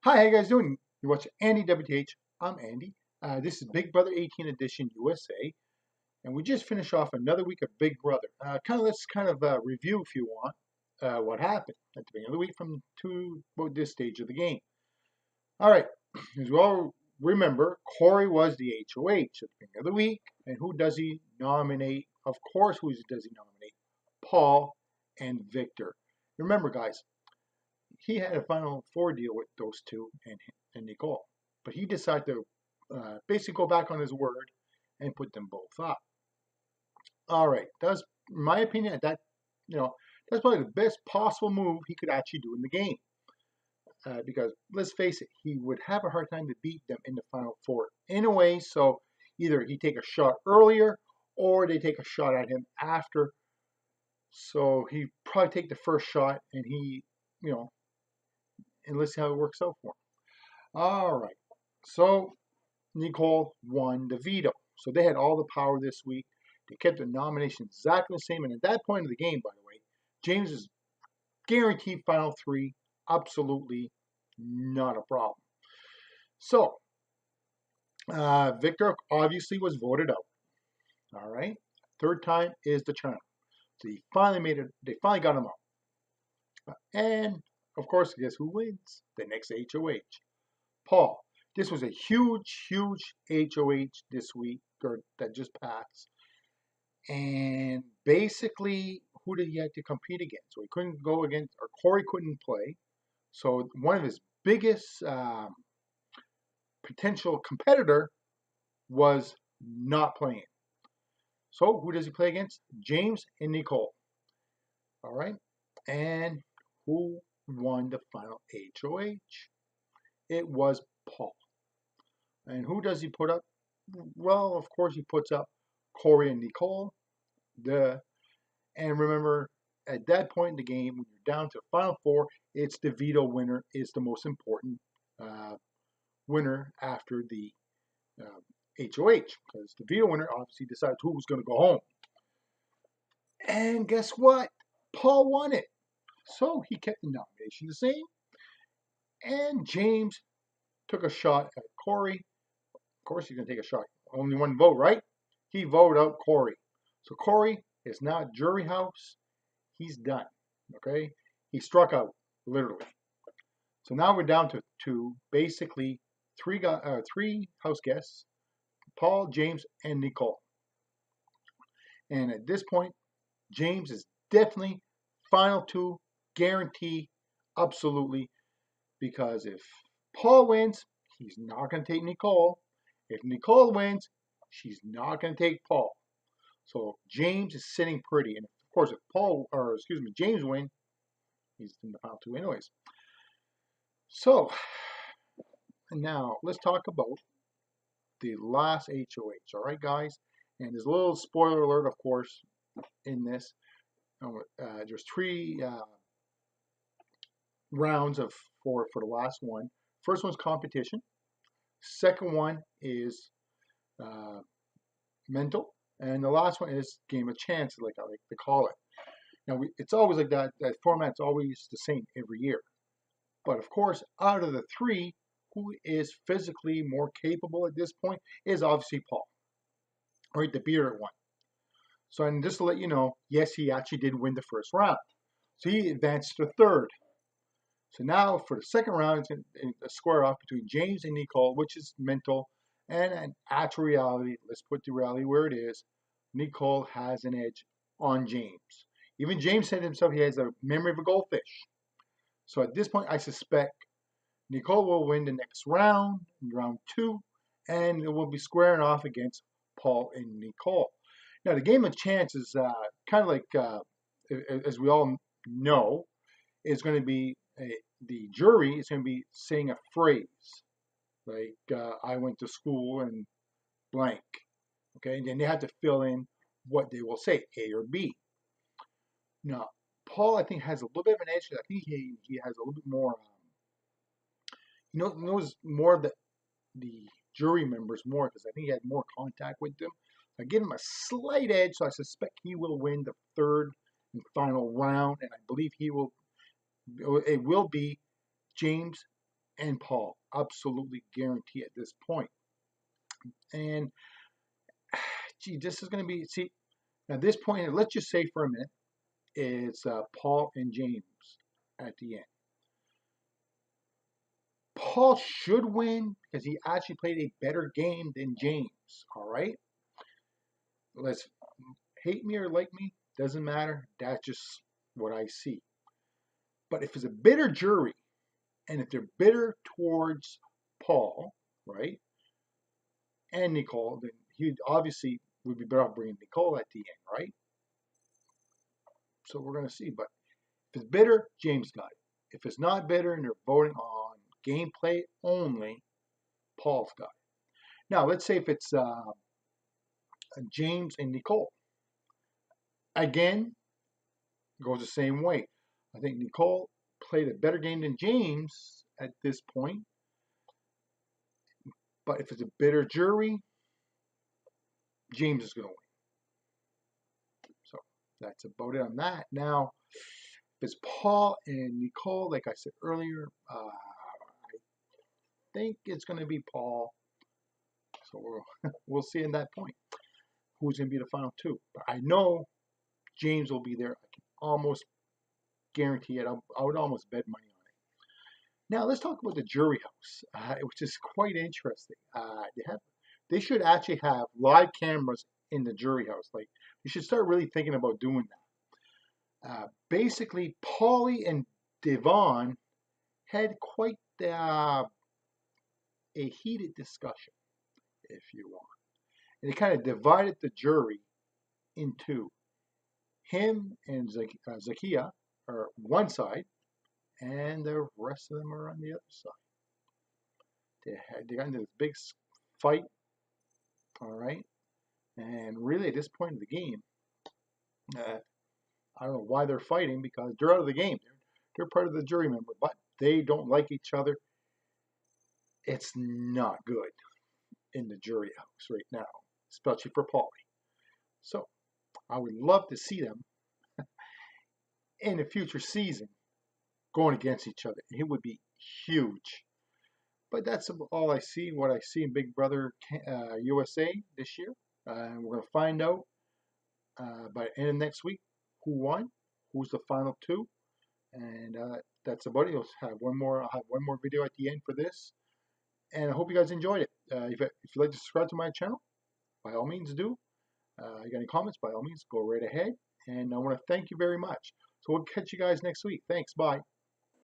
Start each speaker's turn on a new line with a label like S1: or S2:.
S1: Hi, how you guys doing? You watch Andy WTH. I'm Andy. This is Big Brother 18 Edition USA, and we just finished off another week of Big Brother. Let's review, if you want, what happened at the beginning of the week from to about this stage of the game. All right, as we all remember, Corey was the HOH at the beginning of the week, and who does he nominate? Of course, who does he nominate? Paul and Victor. Remember, guys, he had a final four deal with those two and Nicole, but he decided to basically go back on his word and put them both up. All right, that's in my opinion. That's probably the best possible move he could actually do in the game. Because let's face it, he would have a hard time to beat them in the final four in a way. So either he take a shot earlier or they take a shot at him after. So he probably take the first shot and and let's see how it works out for him. All right. So Nicole won the veto. So they had all the power this week. They kept the nomination exactly the same. And at that point of the game, by the way, James is guaranteed final three. Absolutely not a problem. So Victor obviously was voted out. All right. Third time is the charm. So he finally made it. They finally got him out. And of course, guess who wins? The next HOH. Paul. This was a huge, huge HOH this week, or that just passed. And basically, who did he have to compete against? So he couldn't go against, or Corey couldn't play. So one of his biggest potential competitor was not playing. So who does he play against? James and Nicole. All right. And who won the final HOH? It was Paul. And who does he put up? Well, of course, he puts up Corey and Nicole. And remember, at that point in the game, when you're down to final four, it's the veto winner is the most important winner after the HOH, because the veto winner obviously decides who's going to go home. And guess what? Paul won it. So he kept the nomination the same. And James took a shot at Corey. Of course, he's going to take a shot. Only one vote, right? He voted out Corey. So Corey is now at jury house. He's done. Okay? He struck out, literally. So now we're down to basically three house guests: Paul, James, and Nicole. And at this point, James is definitely final two, guarantee, absolutely. Because if Paul wins, he's not going to take Nicole. If Nicole wins, she's not going to take Paul. So James is sitting pretty. And of course, if James wins, he's in the final two anyways. So now let's talk about the last HOH. All right, guys. And there's a little spoiler alert, of course, in this. There's three rounds for the last one. First one's competition. Second one is mental, and the last one is game of chance, like I like to call it. Now it's always like that. That format's always the same every year. But of course, out of the three, who is physically more capable at this point is obviously Paul. All right, the bearded one. So, and just to let you know, yes, he actually did win the first round. So he advanced to third. So now for the second round, it's a square off between James and Nicole, which is mental, and an actual reality. Let's put the reality where it is. Nicole has an edge on James. Even James said himself he has a memory of a goldfish. So at this point, I suspect Nicole will win the next round, round two, and it will be squaring off against Paul and Nicole. Now, the game of chance is kind of like, as we all know, is going to be the jury is going to be saying a phrase like I went to school and blank. Okay, and then they have to fill in what they will say, A or B. Now, Paul, I think, has a little bit of an edge. I think he has a little bit more, knows more of the jury members more, because I think he had more contact with them. I give him a slight edge, so I suspect he will win the third and final round, and I believe it will be James and Paul. Absolutely guarantee at this point. And gee, this is going to be, see, at this point, let's just say for a minute, it's Paul and James at the end. Paul should win because he actually played a better game than James. All right, let's hate me or like me, doesn't matter. That's just what I see. But if it's a bitter jury, and if they're bitter towards Paul, right, and Nicole, then he obviously would be better off bringing Nicole at the end, right? So we're going to see. But if it's bitter, James got it. If it's not bitter and they're voting on gameplay only, Paul's got it. Now, let's say if it's James and Nicole. Again, goes the same way. I think Nicole played a better game than James at this point. But if it's a bitter jury, James is going to win. So that's about it on that. Now, if it's Paul and Nicole, like I said earlier, I think it's going to be Paul. So we'll see in that point who's going to be the final two. But I know James will be there. I can almost guarantee it. I would almost bet money on it. Now let's talk about the jury house, which is quite interesting. They should actually have live cameras in the jury house. Like you should start really thinking about doing that. Basically, Paulie and Devon had quite a heated discussion, if you want. And they kind of divided the jury into him and Zakia are one side, and the rest of them are on the other side. They got into this big fight, all right? And really, at this point in the game, I don't know why they're fighting because they're out of the game. They're part of the jury member, but they don't like each other. It's not good in the jury house right now, especially for Paulie. So I would love to see them in a future season going against each other. It would be huge. But that's all I see, what I see in Big Brother USA this year. We're going to find out by the end of next week who won, who's the final two. And that's about it. I'll have one more video at the end for this. And I hope you guys enjoyed it. If you'd like to subscribe to my channel, by all means do. You got any comments, by all means, go right ahead. And I want to thank you very much. So we'll catch you guys next week. Thanks. Bye.